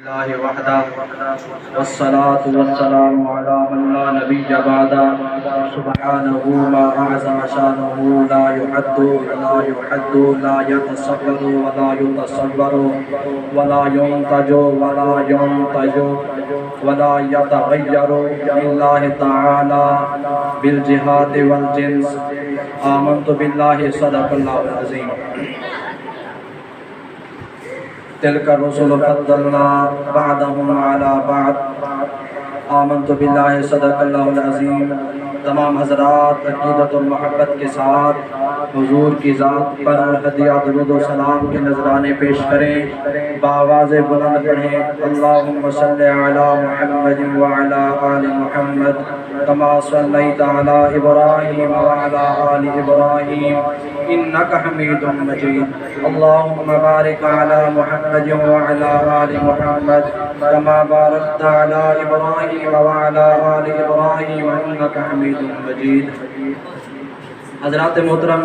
اللہ وحدہ والصلاة والسلام علی من لا نبی بعدہ سبحانہ ما اعظم شانہ لا يحد ولا يحد لا يتصور ولا يتصور ولا ينتج ولا ينتج ولا يتغیر للہ تعالی بالجہاد والجنس آمنت باللہ صدق اللہ العظیم تلک الرسل فضلنا بعضهم على بعض آمنت باللہ صدق اللہ العظیم۔ تمام حضرات عقیدت اور محبت کے ساتھ حضور کی ذات پر ہدیہ درود و سلام کے نذرانے پیش کریں، بآواز بلند پڑھیں اللہم صلی علی محمد وعلی آل محمد کما صلیت علی ابراہیم وعلی آل ابراہیم انک حمید مجید، اللہم بارک علی محمد وعلی آل محمد کما بارکت علی ابراہیم وعلی آل ابراہیم انک حمید مجید۔ حضرات محترم،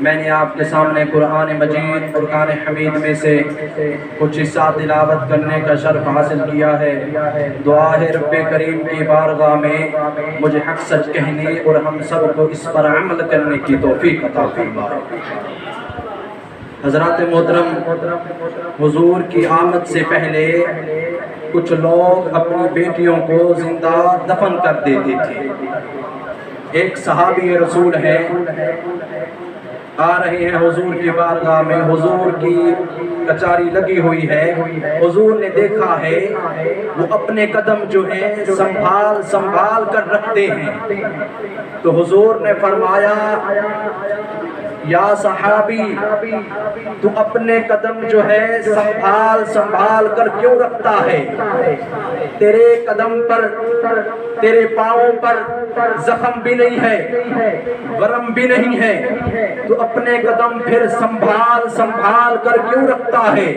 میں نے آپ کے سامنے قرآن مجید فرقان حمید میں سے کچھ حصہ تلاوت کرنے کا شرف حاصل کیا ہے۔ دعا ہے رب کریم کی بارگاہ میں مجھے حق سچ کہنے اور ہم سب کو اس پر عمل کرنے کی توفیق عطا فرمائے۔ حضرات محترم، حضور کی آمد سے پہلے کچھ لوگ اپنی بیٹیوں کو زندہ دفن کر دیتے تھے۔ ایک صحابی رسول ہے، آ رہے ہیں حضور کی بارگاہ میں، حضور کی کچاری لگی ہوئی ہے، حضور نے دیکھا ہے وہ اپنے قدم جو ہیں سنبھال کر رکھتے ہیں، تو حضور نے فرمایا یا صحابی تو اپنے قدم جو ہے سنبھال کر کیوں رکھتا ہے؟ تیرے قدم پر تیرے پاؤں پر زخم بھی نہیں ہے، ورم بھی نہیں ہے، تو اپنے قدم پھر سنبھال کر کیوں رکھتا ہے؟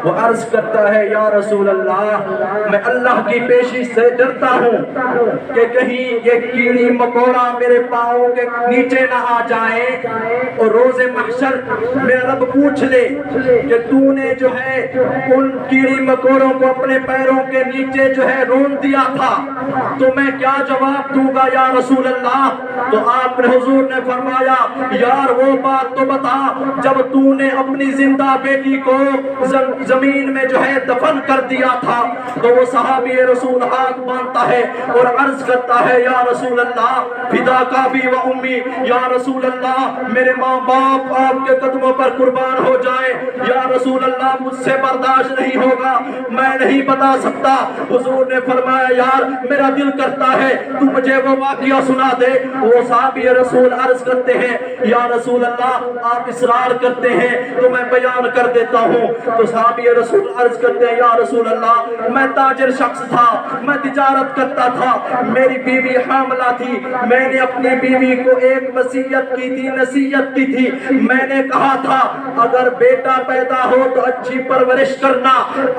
وہ عرض کرتا ہے یا رسول اللہ میں اللہ کی پیشی سے ڈرتا ہوں کہ کہیں یہ کیڑی مکوڑا میرے پاؤں کے نیچے نہ آ جائیں اور روز محشر میرا رب پوچھ لے کہ تو نے جو ہے ان کیڑی مکوڑوں کو اپنے پیروں کے نیچے جو ہے رون دیا تھا، تو میں کیا جواب دوں گا یا رسول اللہ؟ تو آپ نے حضور نے فرمایا یار وہ بات تو بتا جب تو نے اپنی زندہ بیٹی کو زمین میں جو ہے دفن کر دیا تھا۔ تو وہ صحابی رسول ہاتھ باندھتا ہے اور عرض کرتا ہے یا رسول اللہ فداک ابی و امی، یا رسول اللہ میرے ماں باپ آپ کے قدموں پر قربان ہو جائیں، یا رسول اللہ مجھ سے برداشت نہیں ہوگا، میں نہیں بتا سکتا۔ حضور نے فرمایا یار میرا دل کرتا ہے تو مجھے وہ واقعہ سنا دے۔ وہ صحابی رسول عرض کرتے ہیں یا رسول اللہ آپ اصرار کرتے ہیں تو میں بیان کر دیتا ہوں۔ تو صحابی رسول عرض کرتے ہیں یا رسول اللہ میں تاجر شخص تھا، میں تجارت کرتا تھا، میری بیوی حاملہ تھی، میں نے اپنی بیوی کو ایک وصیت کی تھی، نصیحت کی تھی، میں نے کہا تھا اگر بیٹا پیدا ہو تو اچھی پرورش کرنا،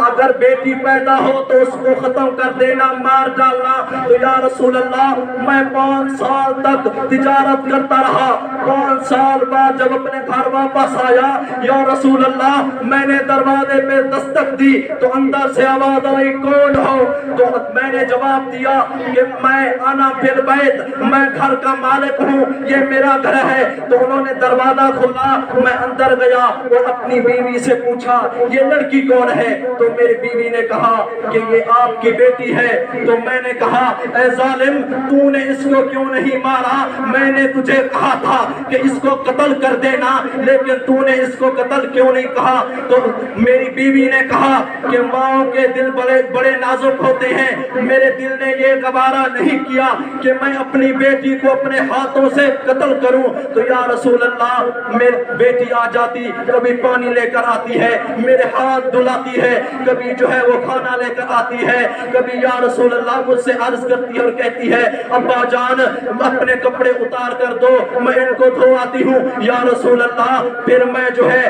اگر بیٹی پیدا ہو تو اس کو ختم کر دینا، مار ڈالنا۔ تو یا رسول اللہ میں 5 سال تک تجارت کرتا رہا، 5 سال بعد جب اپنے گھر واپس آیا یا رسول اللہ میں نے دروازے پہ دستک دی تو اندر سے آواز آئی کون ہو؟ تو میں نے جواب دیا کہ میں انا فی البیت، میں گھر کا مالک ہوں، یہ میرا گھر ہے۔ تو انہوں نے دروازہ کھولا، میں اندر گیا اور اپنی بیوی سے پوچھا یہ لڑکی کون ہے؟ تو میری بیوی نے کہا کہ یہ آپ کی بیٹی ہے۔ تو میں نے کہا اے ظالم تو نے اس کو کیوں نہیں مارا؟ میں نے تجھے کہا تھا کہ اس کو قتل کر دینا، لیکن تو نے اس کو قتل کیوں نہیں کہا؟ تو میری بیوی نے کہا کہ ماؤں کے دل بڑے نازک ہوتے ہیں، میرے دل نے یہ گوارا نہیں کیا کہ میں اپنی بیٹی کو اپنے ہاتھوں سے قتل کروں۔ تو یا رسول اللہ میری بیٹی آ جاتی، کبھی پانی لے کر آتی ہے، میرے ہاتھ دھلاتی ہے، کبھی جو ہے وہ کھانا لے کر آتی ہے، کبھی یا رسول اللہ مجھ سے عرض کرتی ہے اور کہتی ہے ابا جان اپنے کپڑے اتار کر دو میں ان کو دھو آتی ہوں یا رسول اللہ۔ پھر میں جو ہے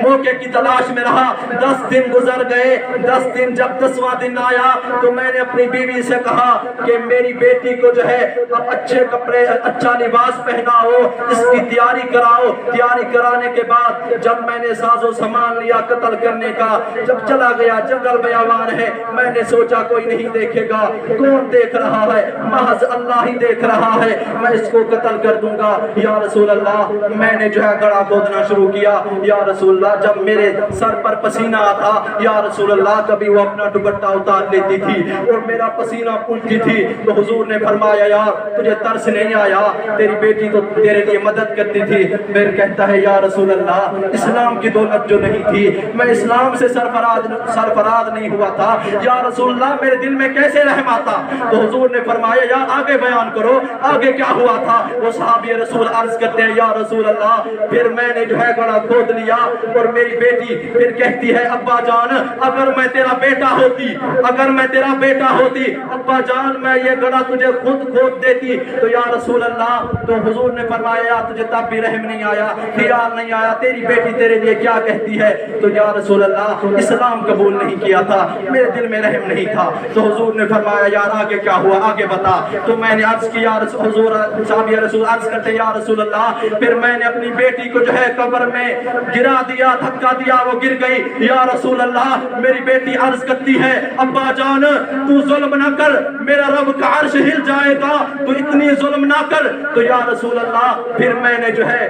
موقع کی تلاش میں رہا، 10 دن گزر گئے، 10 دن جب 10واں دن آیا تو میں نے اپنی بیوی سے کہا کہ میری بیٹی کو جو ہے اب اچھے کپڑے اچھا لباس پہناؤ، اس کی تیاری کراؤ۔ تیاری کرانے کے بعد جب میں نے ساز و سامان لیا قتل کرنے کا، جب چلا گیا جگہ पैदल बयान है। मैंने सोचा कोई नहीं देखेगा, कौन देख रहा है, महज अल्लाह ही देख रहा है, मैं इसको कत्ल कर दूंगा। या रसूल अल्लाह, मैंने जो है गड़ा खोदना शुरू किया। या रसूल अल्लाह, जब मेरे सर पर पसीना आता, या रसूल अल्लाह, कभी वो अपना दुपट्टा उतार लेती थी और मेरा पसीना पूछती थी, तो हुजूर ने फरमाया यार तुझे तरस नहीं आया, तेरी बेटी तो तेरे लिए मदद करती थी। फिर कहता है या रसूल अल्लाह, इस्लाम की दौलत जो नहीं थी, मैं इस्लाम से सरफराज नहीं हुआ था, या रसूल अल्लाह मेरे दिल में कैसे रहम आता। तो हुजूर ने फरमाया यार आगे बयान करो, आगे क्या हुआ था। वो सहाबी रसूल अर्ज करते हैं या रसूल अल्लाह, फिर मैंने जो है गड़ा खोद लिया और मेरी बेटी फिर कहती है अब्बा जान, अगर मैं तेरा बेटा होती, अगर मैं तेरा बेटा होती अब्बा जान, मैं ये गड़ा तुझे खुद खोद देती। तो या रसूल अल्लाह, तो हुजूर ने फरमाया यार तुझे तब भी रहम नहीं आया, ख्याल नहीं आया तेरी बेटी तेरे लिए क्या कहती है। तो या रसूल अल्लाह, इस्लाम कबूल नहीं किया था, मेरे दिल में रहम नहीं था। तो हुजूर ने फरमाया यार आगे क्या हुआ, आगे बता। तो मैंने अर्ज किया, हुजूर साहब या रसूल अर्ज करते या रसूल अल्लाह, फिर मैंने अपनी बेटी को जो है कब्र में गिरा दिया, धक्का दिया, वो गिर गई। या रसूल अल्लाह, मेरी बेटी अर्ज करती है अब्बा जान तू जुल्म ना कर, मेरा रब का अर्श हिल जाएगा, तू इतनी जुल्म ना कर। तो या रसूल अल्लाह, फिर मैंने जो है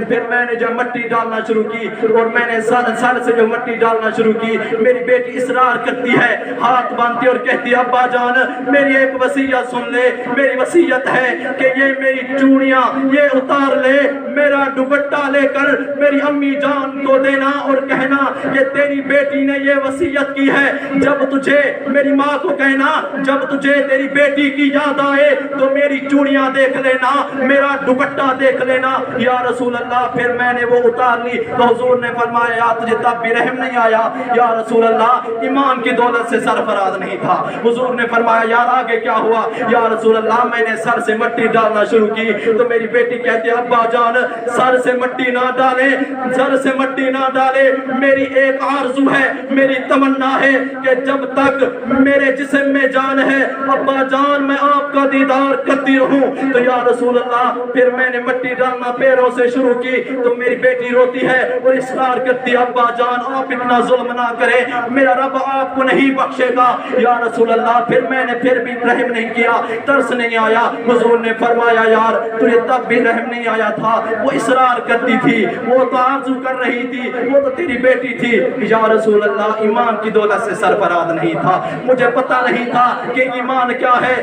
फिर मैंने जो मट्टी डालना शुरू की और मैंने सर से जो मट्टी डालना शुरू की। मेरी बेटी इसरार करती है, हाथ बांधती और कहती है अब्बा जान मेरी एक वसीयत सुन ले, मेरी वसीयत है कि ये मेरी चूड़ियां ये उतार ले, मेरा दुपट्टा लेकर मेरी अम्मी जान को देना और कहना कि तेरी बेटी ने ये वसीयत की है, जब तुझे मेरी माँ को कहना जब तुझे तेरी बेटी की याद आए तो मेरी चूड़ियां देख लेना, मेरा दुपट्टा देख लेना। या रसूल अल्लाह, फिर मैंने वो उतार ली। तो हुजूर ने फरमाया यार तुझे तब भी रहम नहीं आया। या रसूल अल्लाह, ईमान की दौलत से सरफराज नहीं था। हुजूर ने फरमाया यार आगे क्या हुआ। या रसूल अल्लाह, मैंने सर से मट्टी डालना शुरू की तो मेरी बेटी कहती है अब्बा जान सर से मट्टी ना डाले, सर से मट्टी ना डाले, मेरी एक आरज़ू है, मेरी तमन्ना है कि जब तक मेरे जिस्म में जान है अब्बा जान मैं आपका दीदार करती रहूं। तो या रसूल अल्लाह, फिर मैंने मट्टी डालना पैरों से शुरू की तो मेरी बेटी रोती है और इसरार करती है अब्बा जान आप इतना जुल्म ना करें, मेरा रब आपको नहीं बख्शेगा। या रसूल अल्लाह, फिर मैंने फिर भी रहम नहीं किया, तरस नहीं आया। हुजूर ने फरमाया यार तुझे तब भी रहम नहीं आया था, वो इसरार करती थी, वो तो आरज़ू कर रही थी, वो तो तेरी बेटी थी। या रसूल अल्लाह, ईमान की दौलत से सरफराज नहीं था, मुझे पता नहीं था कि ईमान क्या है,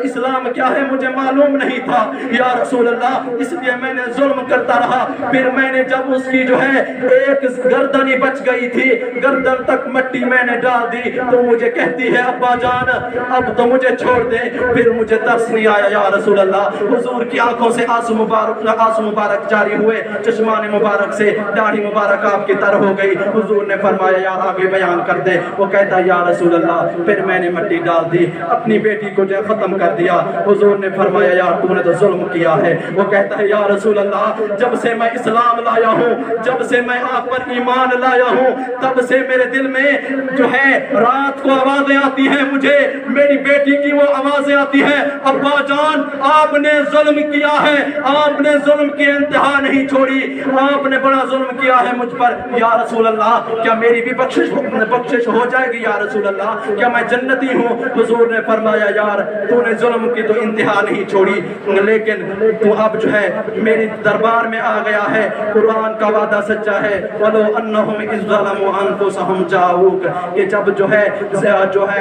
इस्लाम क्या है, मुझे मालूम नहीं था। या रसूल अल्लाह, इसलिए मैंने जुल्म करता रहा। फिर मैंने जब उसकी जो है एक गर्दन ही बच गई थी, गर्दन तक मट्टी मैंने डाल दी तो मुझे कहती है अब्बा जान अब तो मुझे छोड़ दे। फिर मुझे तरस नहीं आया या रसूल अल्लाह, हुजूर की आंखों से आंसू मुबारक जारी हुए, चश्मान मुबारक से दाढ़ी मुबारक आपकी तर हो गई। हुजूर ने फरमाया यार आगे बयान कर दे। वो कहता या रसूल अल्लाह, फिर मैंने मट्टी डाल दी, अपनी बेटी को जो खत्म कर दिया। हुजूर ने फरमाया यार तूने तो जुल्म किया है। वो कहता है या रसूल अल्लाह, जब से मैं इस्लाम लाया हूँ, जब से मैं आप पर ईमान लाया हूँ, तब से मेरे दिल में जो है रात को आवाजें आती हैं, मुझे मेरी बेटी की वो आवाजें आती हैं अब्बा जान आपने जुल्म किया है, आपने जुल्म की इंतहा नहीं छोड़ी, आपने बड़ा जुल्म किया है मुझ पर। या रसूल अल्लाह, क्या मेरी भी बख्शिश हो जाएगी या रसूल अल्लाह, क्या मैं जन्नती हूँ। हुजूर ने फरमाया यार तूने जुल्म की तो इंतहा नहीं छोड़ी, लेकिन तू अब जो है मेरी दरबार में आ गया है, कुरान का वादा सच्चा है। वलो अन्नहुम इज़ ज़लमू अनफुसहुम जाऊक, कि जब जो है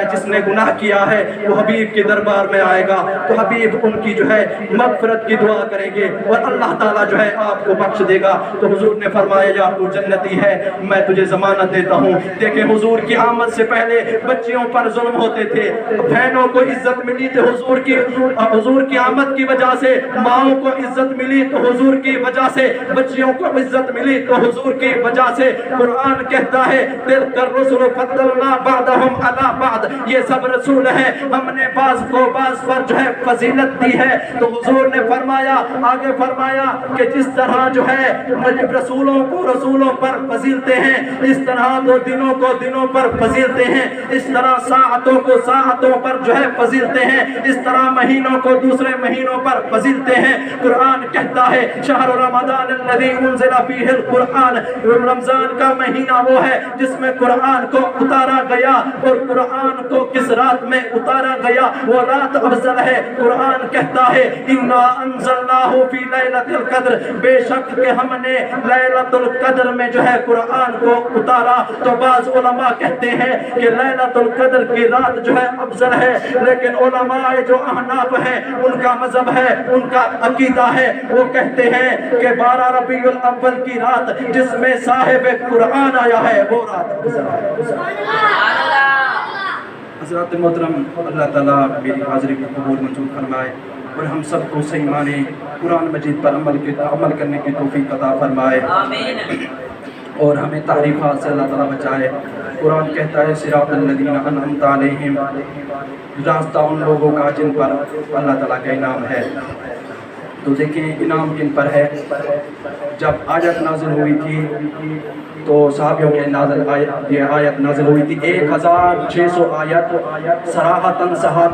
जिसने गुनाह किया है वो हबीब के दरबार में आएगा तो हबीब उनकी जो है मगफरत की दुआ करेंगे और अल्लाह ताला जो है आपको बख्श देगा। तो हुजूर ने फरमाया यार तू जन्नती है, मैं तुझे जमानत देता हूँ। देखे हुजूर की आमद से पहले बच्चियों पर जुल्म होते थे, बहनों को इज्जत मिली तो हुजूर की आमद की वजह से माओं को इज्जत मिली, तो हुजूर की वजह से बच्चियों को इज्जत मिली, तो हुजूर की वजह से कुरान कहता है तिलकर रसूल फद्दलना बादहुम अला बाद, ये सब रसूल है हमने बाज को बाज पर जो है फजीलत दी है। तो हुजूर ने फरमाया आगे फरमाया कि जिस तरह जो है रसूलों को रसूलों पर फजीलते हैं, इस तरह तो दिनों को दिनों पर फजीलते हैं, इस तरह साअतों को साअतों पर जो है फजीलते हैं, इस तरह महीनों को दूसरे महीनों पर फजीलते हैं। कुरान कहता है शहर रमजान अल्लज़ी उनज़िला फ़ीहिल कुरान, रमजान का महीना वो है जिसमें कुरान कुरान को उतारा गया और कुरान को किस रात में उतारा गया, वो रात अफजल है। कुरान कहता है इन्ना अंज़लनाहु फी लैलतिल क़द्र, बेशक कि हमने लैलतुल क़द्र में जो है कुरान को उतारा। तो बाज़ उलमा कहते हैं कि लैलतुल क़द्र की रात जो है अफजल है, लेकिन उलमा जो अहनाफ है उनका मजहब है, उनका अकीदा है, वो कहते हैं कि 12 रबीउल अव्वल की रात जिसमें साहिब कुरान आया है वो रात अफजल है। हज़रात मोहतरम, अल्लाह ताला मेरी हाज़िरी को कबूल मंजूर फरमाए और हम सब को सही माने कुरान मजीद पर अमल करने की तौफीक अता फरमाए और हमें तहरीफ़ात से अल्लाह ताला बचाए। कुरान कहता है सिरातल लज़ीना अनअमता अलैहिम, रास्ता उन लोगों का जिन पर अल्लाह ताला का इनाम है। तो देखें इनाम किन पर है। जब आयत नाज़िल हुई थी तो सहाबियों के ये आयत नाज़िल हुई थी 1600 आयत सराहतन सहाबी